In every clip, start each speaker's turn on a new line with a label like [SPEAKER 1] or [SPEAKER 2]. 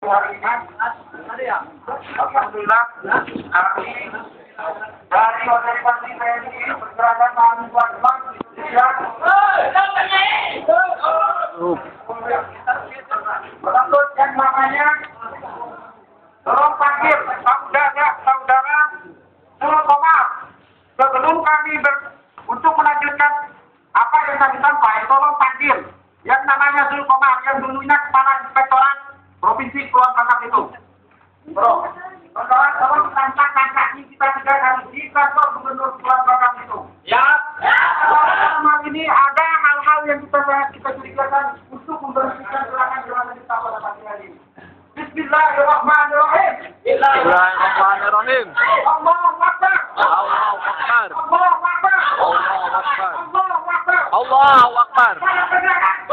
[SPEAKER 1] hari ini. Alhamdulillah kami dari organisasi TNI Pergerakan Mahasiswa Jepang menuntut yang namanya tolong panggil saudara Zul Komar sebelum kami untuk melanjutkan apa yang tadi sampai. Tolong panggil yang namanya Zul Komar yang dulunya kepala inspektorat provinsi Kepulauan Bangka itu. Bro, tolong tampakkan kaki kita juga kali di kantor Gubernur Kepulauan Bangka itu. Ya. Malam ini ada hal-hal yang kita curigakan untuk membersihkan gerakan-gerakan kita pada pagi hari ini. Bismillahirrahmanirrahim.
[SPEAKER 2] Bismillahirrahmanirrahim.
[SPEAKER 1] Allahu Akbar.
[SPEAKER 2] Allahu Akbar.
[SPEAKER 1] Allahu Akbar.
[SPEAKER 2] Allahu Akbar.
[SPEAKER 1] Allahu Akbar.
[SPEAKER 2] Allahu Akbar.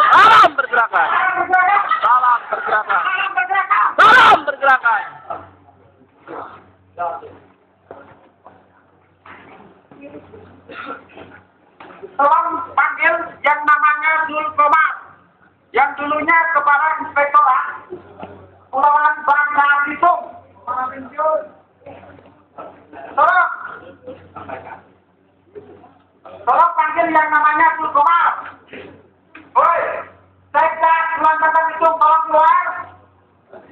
[SPEAKER 2] Salam pergerakan. Salam pergerakan. Salam pergerakan.
[SPEAKER 1] Tolong panggil yang namanya Zul Komar yang dulunya kepala inspektorat Kepulauan Bangka Belitung. Tolong panggil yang namanya Zul Komar. Woi, Sekda Kepulauan Bangka Belitung tolong keluar.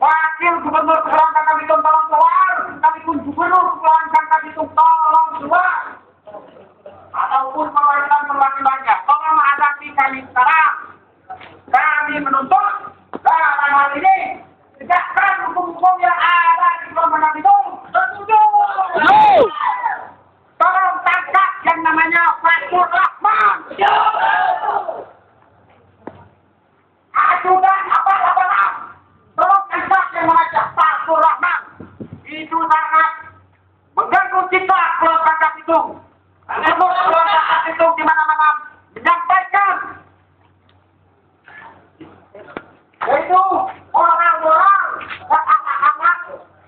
[SPEAKER 1] Wakil Gubernur Kepulauan Bangka Belitung tolong keluar. Sekalipun Gubernur Kepulauan Bangka Belitung tolong keluar. Ataupun perwakilan-perwakilannya tolong hadapi kami sekarang. Kami menuntut dalam hal ini tegakkan hukum-hukum yang ada di Kepulauan Bangka Belitung. Setuju. Tolong tangkap yang namanya Fatur Rahman. Ajudan apa-apa. Tolong tangkap yang namanya Fatur Rahman. Itu sangat mengganggu citra Kepulauan Bangka Belitung. Kepulauan Bangka Belitung di mana-mana menyampaikan yaitu orang-orang dan anak-anak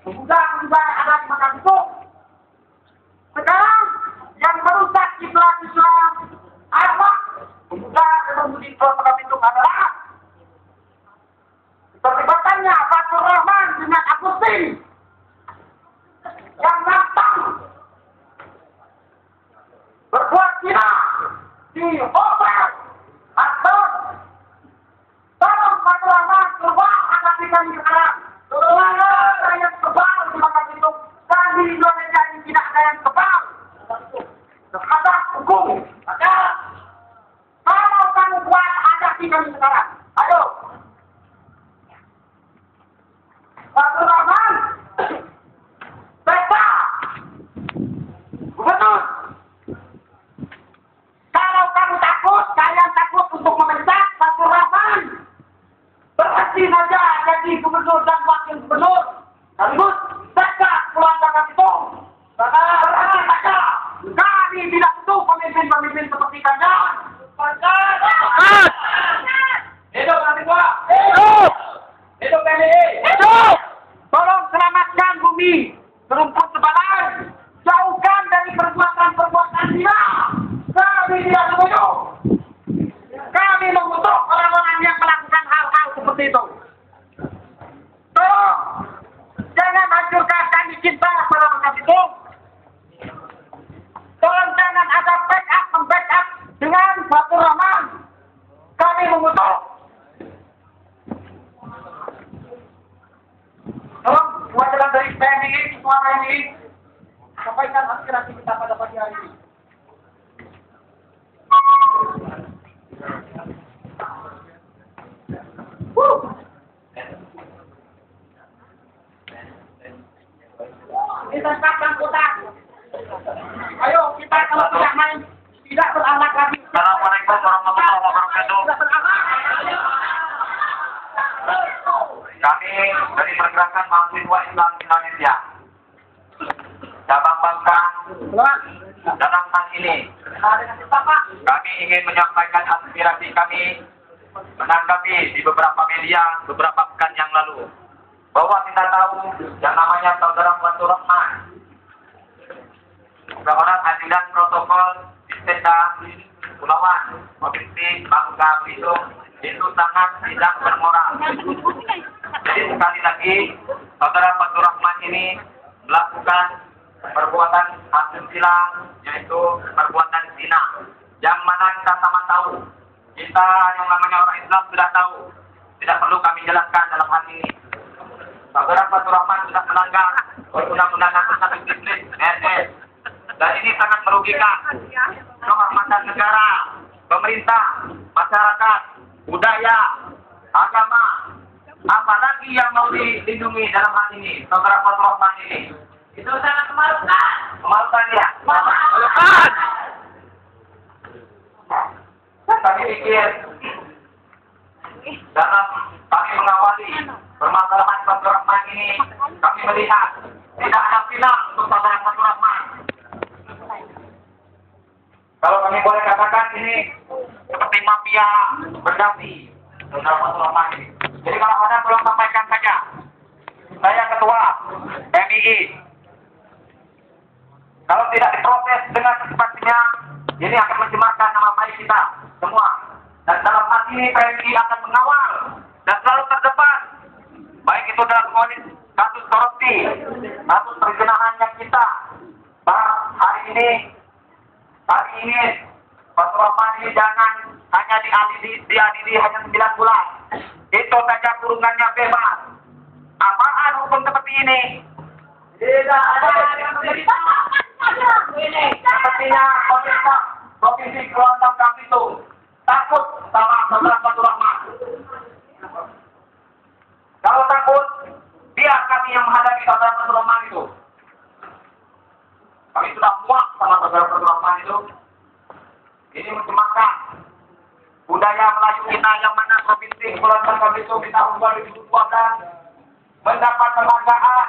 [SPEAKER 1] pemuda-pemuda yang ada di Bangka Belitung. Sekarang yang merusak citra anak pemuda dan pemudi Bangka Belitung adalah keterlibatannya Fatur Rahman dengan Agustin yang nantang berbuat zina di hotel atau tolong Fatur Rahman keluar angkat kami sekarang. Keluar yang kebal di Bangka Belitung. Kami Indonesia ini tidak ada yang kebal terhadap hukum. Maka kalau kamu kuat hadapi kami sekarang. Ayo. Fatur Rahman, Sekda, Gubernur. Kalau kamu takut, kalian takut untuk mementak Fatur Rahman. Berhenti saja jadi gubernur dan wakil gubernur. Sekaligus Sekda Kepulauan Bangka Belitung. Berhenti saja. Kami tidak butuh pemimpin-pemimpin seperti kalian. Hidup mahasiswa.
[SPEAKER 2] Hidup.
[SPEAKER 1] Hidup PNI.
[SPEAKER 2] Hidup.
[SPEAKER 1] Tolong selamatkan bumi, rumput sebaran, jauhkan dari perbuatan-perbuatan zina. Kami tidak setuju. Kami mengutuk orang-orang yang melakukan hal-hal seperti itu. Tolong, jangan hancurkan kami cinta pada Bangka Belitung. Tolong jangan ada backup dengan Fatur Rahman. Kami mengutuk. Tolong perwakilan dari TNI, semua TNI, sampaikan aspirasi kita pada pagi hari ini. Kita sekarang kota. Ayo kita kalau tidak main, tidak berakhlak lagi. Assalamualaikum warahmatullahi wabarakatuh. Tidak berakhlak. Kami dari Pergerakan Mahasiswa Islam Indonesia, cabang Bangka, dalam hal ini kami ingin menyampaikan aspirasi kami menanggapi di beberapa media beberapa pekan yang lalu bahwa kita tahu yang namanya saudara Fatur Rahman, seorang ajudan protokol di Sekda Kepulauan Provinsi Bangka Belitung itu sangat tidak bermoral. Jadi sekali lagi, saudara Fatur Rahman ini melakukan perbuatan asusila, yaitu perbuatan zina. Yang mana kita sama tahu, kita yang namanya orang Islam sudah tahu, tidak perlu kami jelaskan dalam hal ini. Saudara Fatur Rahman sudah melanggar undang-undang narkotika iblis, dan ini sangat merugikan kehormatan negara, pemerintah, masyarakat, budaya, agama, apalagi yang mau dilindungi dalam hal ini, saudara Fatur Rahman ini. Itu sangat memalukan. Memalukan ya? Memalukan! Kami pikir, dalam kami mengawali permasalahan Fatur Rahman ini, kami melihat tidak ada final untuk saudara Fatur Rahman. Kalau kami boleh katakan ini seperti mafia berdasi saudara Fatur Rahman ini. Jadi kalau ada belum sampaikan saja. Saya ketua MII. Kalau tidak diproses dengan secepatnya, ini akan mencemarkan nama baik kita semua. Dan dalam hal ini PMI akan mengawal dan selalu terdepan. Baik itu dalam kasus korupsi, kasus perzinahan yang kita hari ini Fatur Rahman ini jangan hanya diadili hanya 9 bulan. Itu saja kurungannya bebas. Apaan hukum seperti ini? Tidak ada yang berita. Sepertinya pemerintah Provinsi Kepulauan Bangka itu takut sama saudara Fatur Rahman. Kalau takut, biar kami yang menghadapi saudara Fatur Rahman itu. Kami sudah muak sama saudara Fatur Rahman itu. Ini mencemarkan budaya Melayu kita yang mana Provinsi Kepulauan Bangka itu di tahun 2012 mendapat penghargaan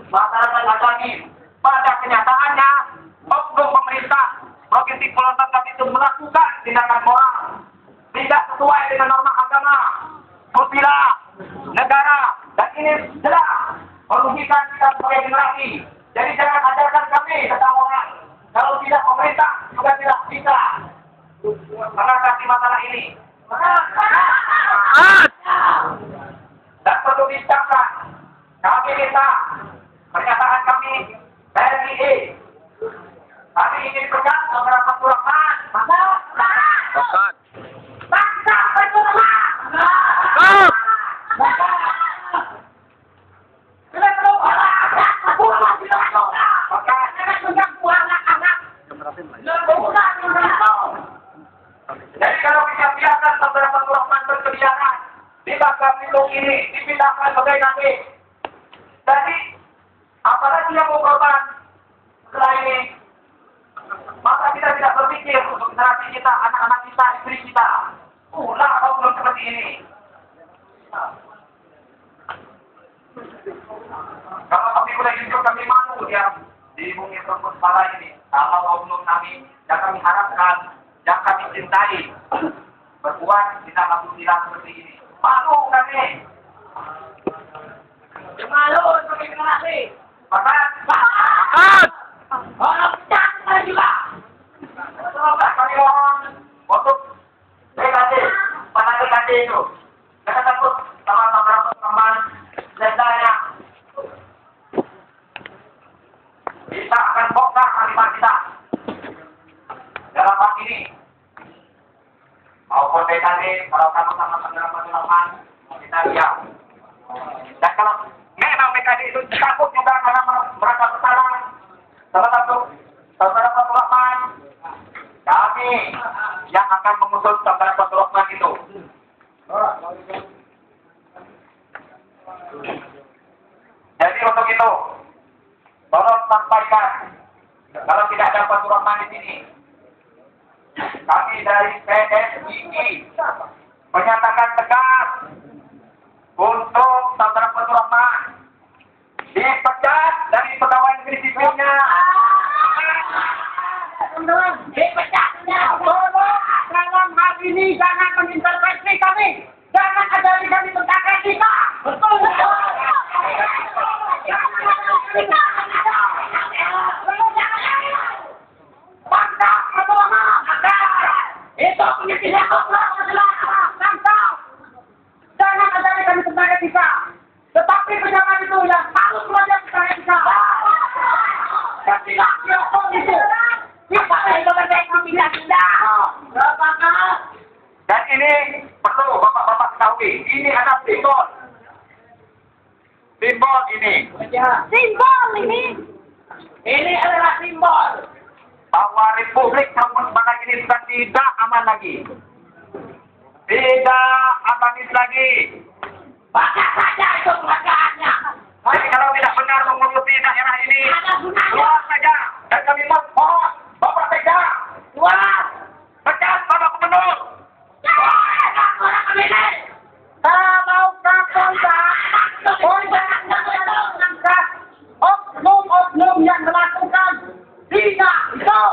[SPEAKER 1] masyarakat Agami. Pada kenyataannya, oknum pemerintah Provinsi Kepulauan Bangka itu melakukan tindakan moral tidak sesuai dengan norma agama, susila, negara, dan ini jelas merugikan kita sebagai generasi. Jadi jangan ajarkan kami tentang moral. Kalau tidak pemerintah juga tidak bisa mengatasi masalah ini. Dan perlu diucapkan, kami minta pernyataan kami PMII. Kami ingin pegang saudara Fatur Rahman.
[SPEAKER 2] Bukan.
[SPEAKER 1] Bangsa Fatur Rahman. Jadi kalau kita biarkan saudara Fatur Rahman berkeliaran di Bangka Belitung ini dipindahkan sebagai nabi. Jadi apalagi yang mau korban setelah ini? Maka kita tidak berpikir untuk generasi kita, anak-anak kita, istri kita. Ulah kau belum seperti ini. Kalau kami boleh hidup, kami malu dia di bumi tempat para ini. Kalau oknum kami, yang kami harapkan, yang kami cintai, berbuat tidak asusila seperti ini. Malu kami. Malu sebagai generasi. Maka, orang juga. Semoga kami mohon untuk BKD, pada BKD itu. Jangan takut sama saudara teman sendanya. Kita akan bongkar kalimat kita. Dalam hal ini, maupun BKD, kalau kamu sama saudara teman kita lihat. Dan kalau memang BKD itu takut juga karena merasa bersalah, salah satu saudara Fatur Rahman, kami yang akan mengusut saudara Fatur Rahman itu. Jadi untuk itu, tolong sampaikan kalau tidak ada Fatur Rahman di sini, kami dari PSII menyatakan tegas untuk saudara Fatur Rahman dipecat dari pegawai negeri sipilnya. Dalam hal ini jangan mengintervensi kami, jangan ajari kami tentang etika. Betul. Bangsa Fatur Rahman itu punya tidak tentang etika. Tetapi pejabat itu yang harus belajar tentang etika. Dan tidak diopong itu. Kita itu berbaik tidak. Dan ini perlu bapak-bapak ketahui. Ini ada simbol. Simbol ini.
[SPEAKER 3] Simbol ini.
[SPEAKER 1] Ini adalah simbol bahwa Republik Sampurna ini sudah tidak aman lagi. Tidak amanis lagi. Baca saja itu penghargaannya. Jadi kalau tidak benar mengurusi daerah ini, keluar saja. Dan kami mohon Bapak Sekda, keluar. Pecat Bapak Gubernur. Kalau Kapolda, mengangkat oknum-oknum yang melakukan tidak itu,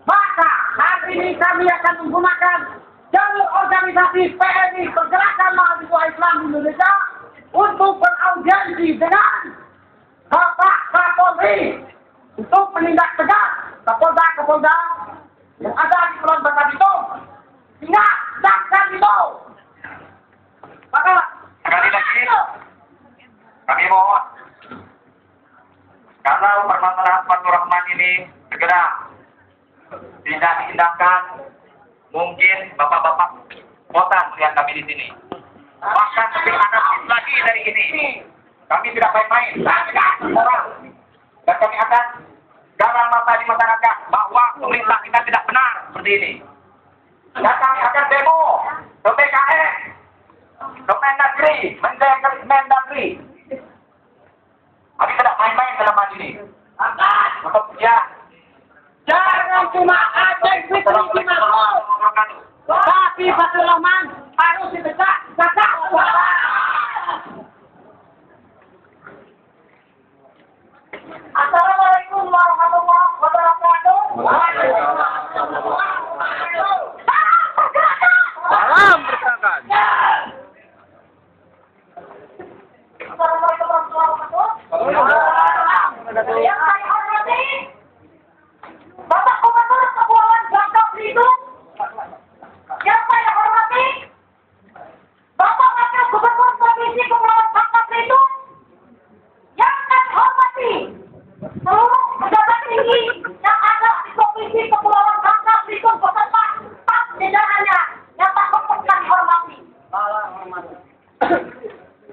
[SPEAKER 1] maka hari ini kami akan menggunakan jalur organisasi PNI Pergerakan Mahasiswa Islam Indonesia untuk beraudiensi dengan Bapak Kapolri untuk menindak tegas Kapolda yang ada di Pulau Bangka Belitung. Ingat, jangan itu. Maka sekali lagi kami mohon, kalau permasalahan Fathurrahman ini segera tidak diindahkan, mungkin bapak-bapak bosan melihat kami di sini. Bahkan lebih anarkis lagi dari ini. Kami tidak main-main, orang. Dan kami akan garang mata di masyarakat bahwa pemerintah kita tidak benar seperti ini. Dan kami akan demo ke BKN, ke Mendagri, Mendagri. Kami tidak main-main dalam hal ini. Tetap ya. Jangan cuma ada Fitri Dimaksud. Tapi Fathurrahman harus ditegak. Assalamualaikum warahmatullahi wabarakatuh.
[SPEAKER 2] Salam pergerakan.
[SPEAKER 3] Assalamualaikum warahmatullahi wabarakatuh. Yang saya hormati Bapak Gubernur Kepulauan Bangka Belitung. Yang saya hormati Bapak Wakil Gubernur Provinsi Kepulauan Bangka Belitung. Yang saya hormati seluruh pejabat tinggi yang ada di Provinsi Kepulauan Bangka Belitung beserta staf jajarannya yang tak luput kami hormati.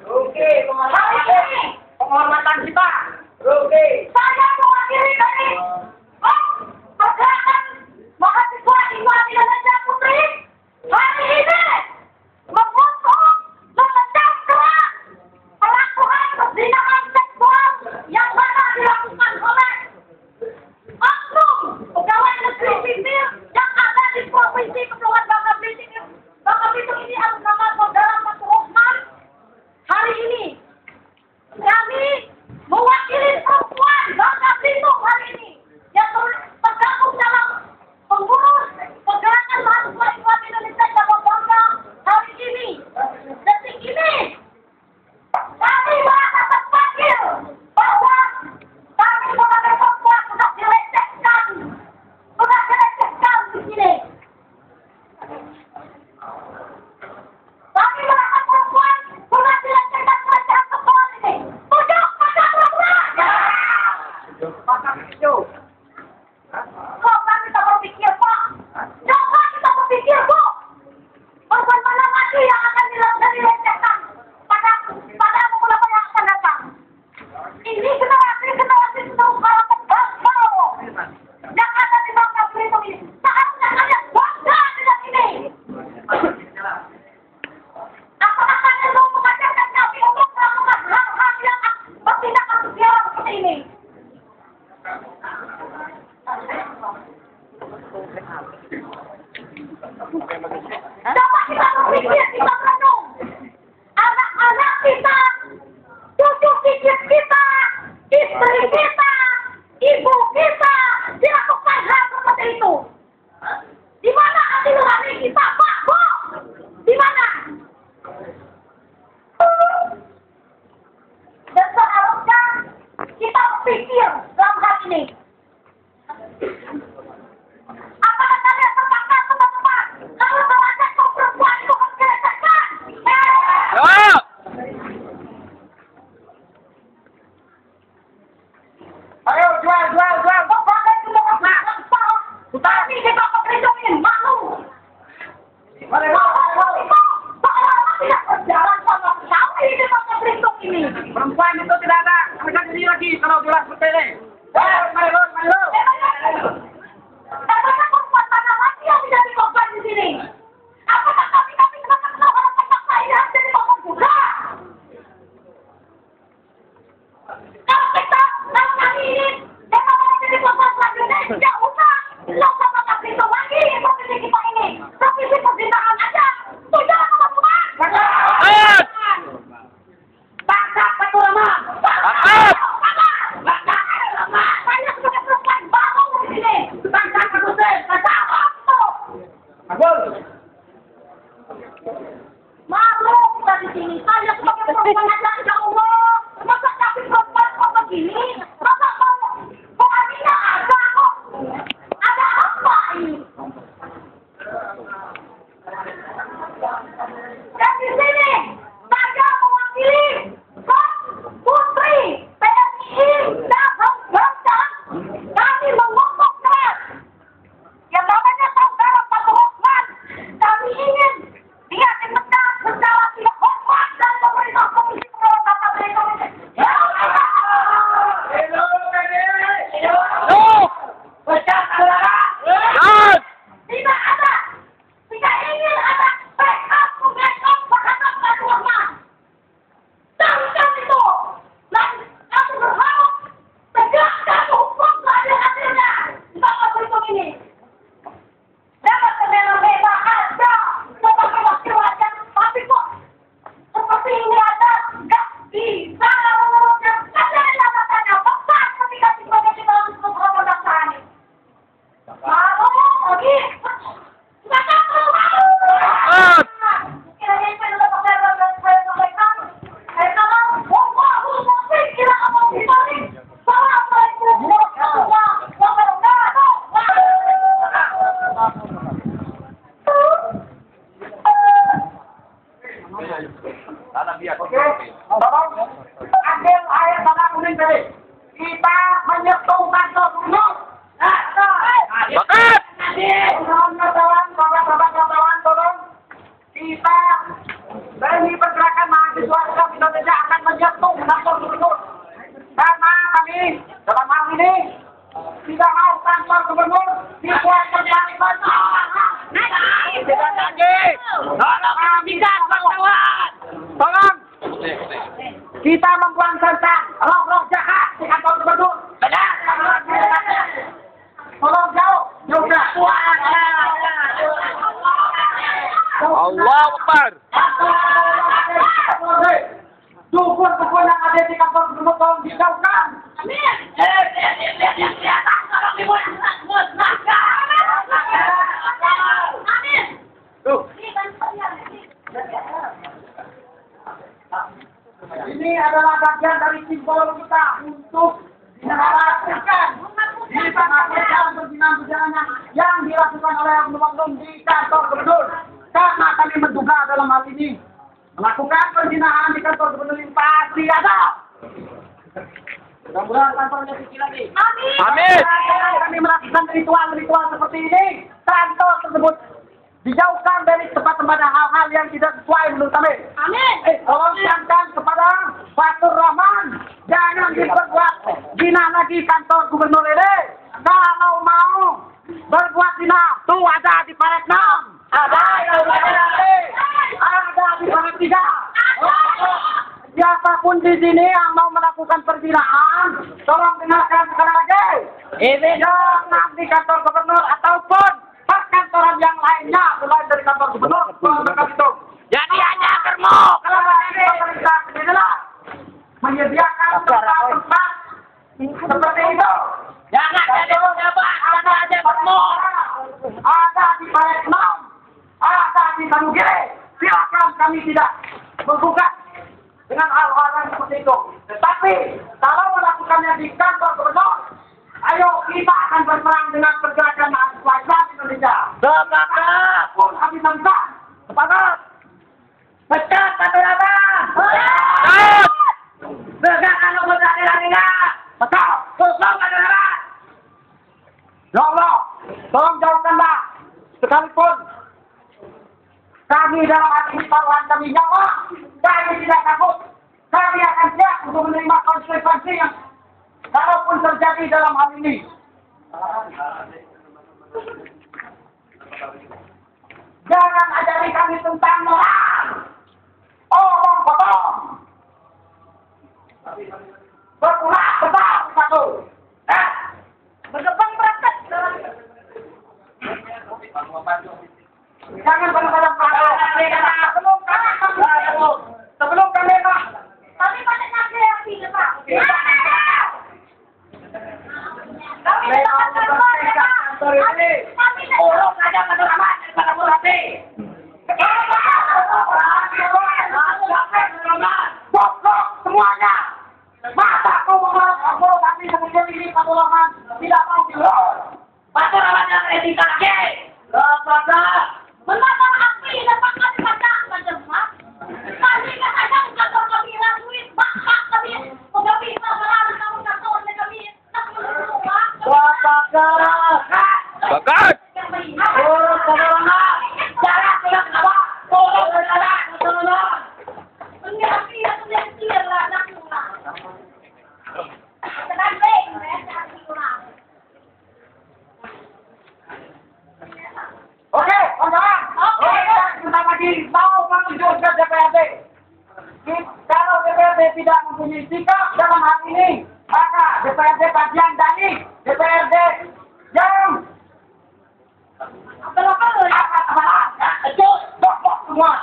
[SPEAKER 1] Oke,
[SPEAKER 3] Hari ini
[SPEAKER 1] penghormatan kita. Oke.
[SPEAKER 3] saya mewakili dari Pergerakan Mahasiswa Islam Indonesia Putri hari ini mengutuk memecah keras pelakuan perzinahan seksual yang mana dilakukan oleh oknum pegawai negeri sipil yang ada di Provinsi Kepulauan Bangka Belitung ini atas nama saudara Fathurrahman. Hari ini kami mewakili perempuan Bangka Belitung hari ini yang tergabung dalam pengurus Pergerakan Mahasiswa Islam Indonesia Cabang Bangka hari ini. Detik ini kami merasa terpanggil bahwa kami sebagai perempuan sudah dilecehkan di sini. Kami merasa perempuan sudah dilecehkan seksual ini. Tujuh pada perempuan. Coba kita berpikir, Pak. Coba kita berpikir, Bu. Korban mana lagi yang akan dilecehkan pada beberapa yang akan datang. Ini generasi para pembangkau yang ada di Bangka Belitung ini. Saatnya kalian bangga dengan ini. Apakah kalian mau mengajarkan kami untuk melakukan hal-hal yang bertindak asusila seperti ini? Coba kita berpikir, kita merenung. Anak-anak kita, cucu cicit kita, istri kita, ibu kita dilakukan hal seperti itu. Di mana hati nurani kita, Pak, Bu? Di mana? Dan seharusnya kita berpikir dalam hal ini. Apakah kalian sepakat, teman-teman? Kalau perempuan itu harus dilecehkan?
[SPEAKER 2] Ya.
[SPEAKER 1] Selain itu tidak ada akan ini lagi kalau jelas seperti ini. Mari lu.
[SPEAKER 3] Katanya korban tanah lagi yang menjadi korban di sini. Apakah kami kenapa kenal orang tempat saya jadi korban juga? Kalau kami ini jangan mau jadi korban selanjutnya, ya usah. Nggak usah makan itu lagi seperti kita ini. Tapi itu pembinaan aja. Sudah teman-teman. Tangkap satu lama.
[SPEAKER 2] Tangkap.
[SPEAKER 3] Saya sudah selesai bangun di sini. Tangkap terus, tangkap.
[SPEAKER 1] Agul.
[SPEAKER 3] Malu kita di sini. Saya sebagai perempuan aja, ya Allah. Masa kami perempuan kok begini? Masa mau Amina ada kok? Ada apa ini? Dan di sini saya mewakili Putri PMI dan Hongkong. Kami mengutuk keras yang namanya saudara Pak Hotman. Kami ingin dia dipecat secara tidak hormat dan pemerintah Komisi Pengawas Tata Ekonomi. Ya Allah! Pecat saudara! Tidak ada. Tidak ingin ada backup terhadap Pak Hotman. Tangkap itu. Dan kami berharap tegakkan hukum seadil-adilnya di Bapak Berhitung ini. Dapat bela-bela ada sebagai wakil rakyat, tapi kok seperti ini ada nggak bisa menurutkan ada jabatannya besar ketika sebagai kita untuk pemerintahan ini. Malu lagi, nggak tahu malu. Kira-kira itu adalah pekerjaan yang saya sampaikan. Saya katakan, wallahu muwaffiq ila aqwamit thoriq. Assalamualaikum warahmatullahi wabarakatuh.
[SPEAKER 1] Oke, tolong ambil air tanah kuning tadi. Kita menyentuh kantor gubernur.
[SPEAKER 2] Bakat.
[SPEAKER 1] Kawan-kawan, tolong kita dari pergerakan mahasiswa Islam Indonesia akan menyentuh kantor gubernur. Karena kami dalam hal ini tidak mau kantor gubernur dibuat kembali
[SPEAKER 2] Tidak lagi. Tolong tidak kawan.
[SPEAKER 1] Tolong kita membuang tentang roh-roh jahat di kantor gubernur.
[SPEAKER 2] Benar.
[SPEAKER 1] Tolong jauh, sudah.
[SPEAKER 2] Allahu Akbar.
[SPEAKER 1] Dukun-dukun yang ada di kantor gubernur tolong dijauhkan.
[SPEAKER 3] Amin. Tolong dimusnahkan. Amin.
[SPEAKER 1] Tuh,
[SPEAKER 3] Ini
[SPEAKER 1] ini adalah bagian dari simbol kita untuk dinarasikan di tengah perjalanan yang dilakukan oleh oknum-oknum di kantor gubernur. Karena kami menduga dalam hal ini melakukan perzinahan di kantor gubernur ini pasti ada. Mudah-mudahan kantornya suci lagi.
[SPEAKER 3] Amin.
[SPEAKER 2] Amin.
[SPEAKER 1] Kami melakukan ritual-ritual seperti ini, kantor tersebut dijauhkan dari tempat-tempat hal-hal yang tidak sesuai menurut kami.
[SPEAKER 3] Amin.
[SPEAKER 1] Tolong siapkan kepada Fatur Rahman, jangan diperbuat zina lagi kantor gubernur ini. Kalau mau berbuat zina, tuh ada di Paret 6. Ada di Paret 3. Siapapun di sini yang mau melakukan perzinahan, tolong dengarkan sekali lagi. Ini jangan di kantor gubernur ataupun perkantoran yang lainnya selain dari kantor gubernur. Tolong dengarkan itu.
[SPEAKER 2] Jadi hanya gemuk.
[SPEAKER 1] Kalau ini pemerintah inilah menyediakan tempat-tempat seperti itu.
[SPEAKER 2] Jangan jadi pejabat, karena aja gemuk.
[SPEAKER 1] Ada di Paret 6, ada di Tanugiri. Silakan, kami tidak menggugat dengan hal-hal yang seperti itu. Tetapi kalau melakukannya di kantor gubernur, ayo kita akan berperang dengan pergerakan mahasiswa Islam Indonesia.
[SPEAKER 2] Sepakat.
[SPEAKER 1] Pun kami minta sepakat. Pecat satu nama.
[SPEAKER 2] Pecat.
[SPEAKER 1] Tegakkan hukum seadil-adilnya. Pecat. Hukum adalah. Ya Allah, tolong jauhkanlah sekalipun kami dalam hati taruhan kami nyawa, kami tidak takut. Kami akan siap untuk menerima konsekuensi yang kalaupun terjadi dalam hal ini. Jangan ajari kami tentang moral. Omong kosong. Berpulang besar satu.
[SPEAKER 3] Berdepan praktek.
[SPEAKER 1] Jangan pada sebelum kami
[SPEAKER 3] Kami pada nasi yang tidak, Pak. Kami tidak kami
[SPEAKER 2] Urus saja kedalaman daripada murati.
[SPEAKER 1] goblok semuanya. Masa kau mau tapi kemudian ini pertolongan tidak mau diurus.
[SPEAKER 2] Batu lawan yang etika lagi. Lepaslah.
[SPEAKER 3] menata api dapat kami baca semua. Kami kadang kantor kami rasuin, bakal kami bisa berada kamu kantor kami semua.
[SPEAKER 4] Bakat.
[SPEAKER 3] Yang melihat.
[SPEAKER 2] Urus kedalaman. Jangan tidak apa. Urus kedalaman.
[SPEAKER 3] Mengerti yang clear lah nak pulang. Tenang deh, saya pulang.
[SPEAKER 1] Oke, kawan-kawan. Oke, kita lagi mau menuju ke DPRD. Kalau DPRD tidak mempunyai sikap dalam hal ini, maka DPRD bagian dari DPRD yang kejut, goblok semua.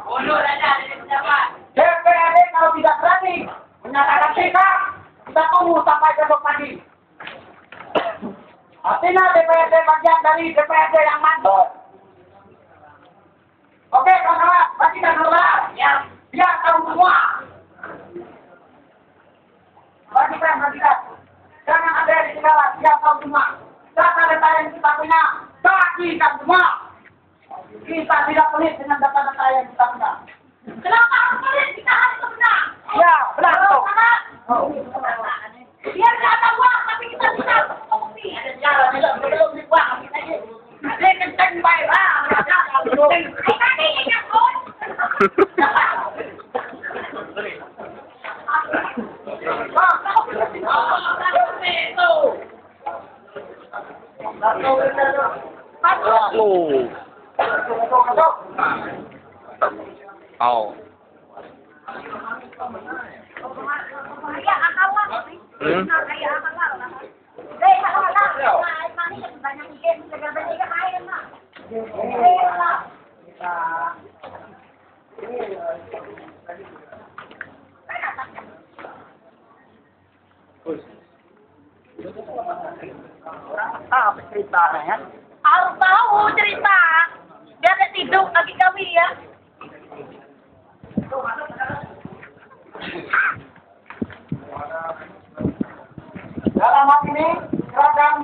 [SPEAKER 2] Mundur aja dari pejabat.
[SPEAKER 1] DPRD kalau tidak berani menyatakan sikap, kita tunggu sampai besok pagi. Artinya DPRD bagian dari DPRD yang mantul. Oke, kawan-kawan, bagikan dulu.
[SPEAKER 2] Ya.
[SPEAKER 1] Biar tahu semua. Bagikan. Jangan ada yang ketinggalan, biar tahu semua. Data-data yang kita punya, bagikan semua. Kita tidak pelit dengan data-data yang kita punya.
[SPEAKER 3] Kenapa harus pelit? Kita harus benar.
[SPEAKER 1] Ya, benar betul.
[SPEAKER 3] Biar nggak ada uang, tapi kita bisa bukti.
[SPEAKER 2] Ada cara belum dibuang kita aja. Dia kenceng baik lah.
[SPEAKER 3] Tadi ingat pun.
[SPEAKER 4] Lu. Oh.
[SPEAKER 3] Ya, akal lah. Kayak akal lah. Deh, akal lah. Mani banyak game, segala-galanya main lah.
[SPEAKER 2] Apa ceritanya?
[SPEAKER 3] Harus tahu cerita. Biar ada tidur lagi kami ya.
[SPEAKER 1] Dalam hal ini, seragam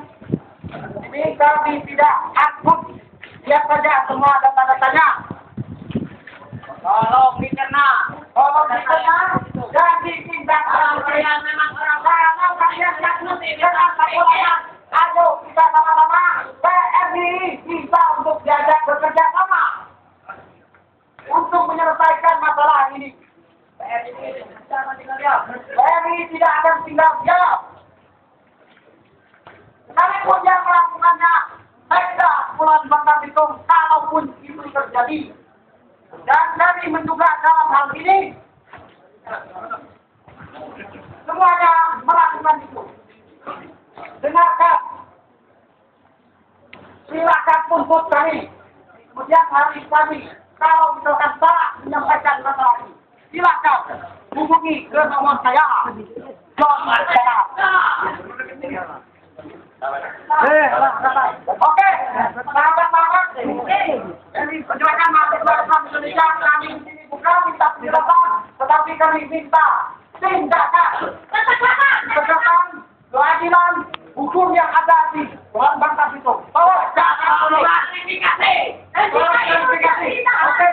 [SPEAKER 1] ini kami tidak angkut. Lihat saja semua data-datanya.
[SPEAKER 2] Tolong dicerna.
[SPEAKER 1] Kalau dikenal dan ditinggalkan.
[SPEAKER 2] Kalian memang orang
[SPEAKER 1] Kalau kalian takut dengan perbuatan, ayo kita sama-sama PMI bisa untuk diajak bekerja sama untuk menyelesaikan masalah ini. PMI tidak akan tinggal diam. Sekalipun yang melakukannya Sekda Kepulauan Bangka Belitung, kalaupun itu terjadi. Dan kami menduga dalam hal ini semuanya melakukan itu. Dengarkan, silakan tuntut kami. Kemudian hari kami, kalau misalkan salah menyampaikan masalah ini, silakan hubungi ke nomor saya. John Marcela. Oke, sahabat-sahabat, ini perjuangan mahasiswa Islam Indonesia kami di sini bukan minta penjelasan, tetapi kami minta tindakan, tegakan, keadilan, hukum yang ada di Kepulauan Bangka Belitung. Tolong jangan
[SPEAKER 2] klarifikasi.
[SPEAKER 1] klarifikasi. Oke,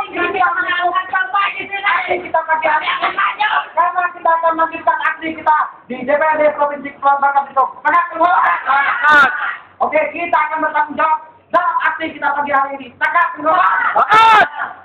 [SPEAKER 1] ini yang mengalukan sampai di sini. Kita kajian karena kita akan melanjutkan aksi kita di DPRD Provinsi Kepulauan Bangka Belitung. Oke, kita akan bertanggung jawab dalam aksi kita pagi hari ini. Tegak,
[SPEAKER 4] Taat!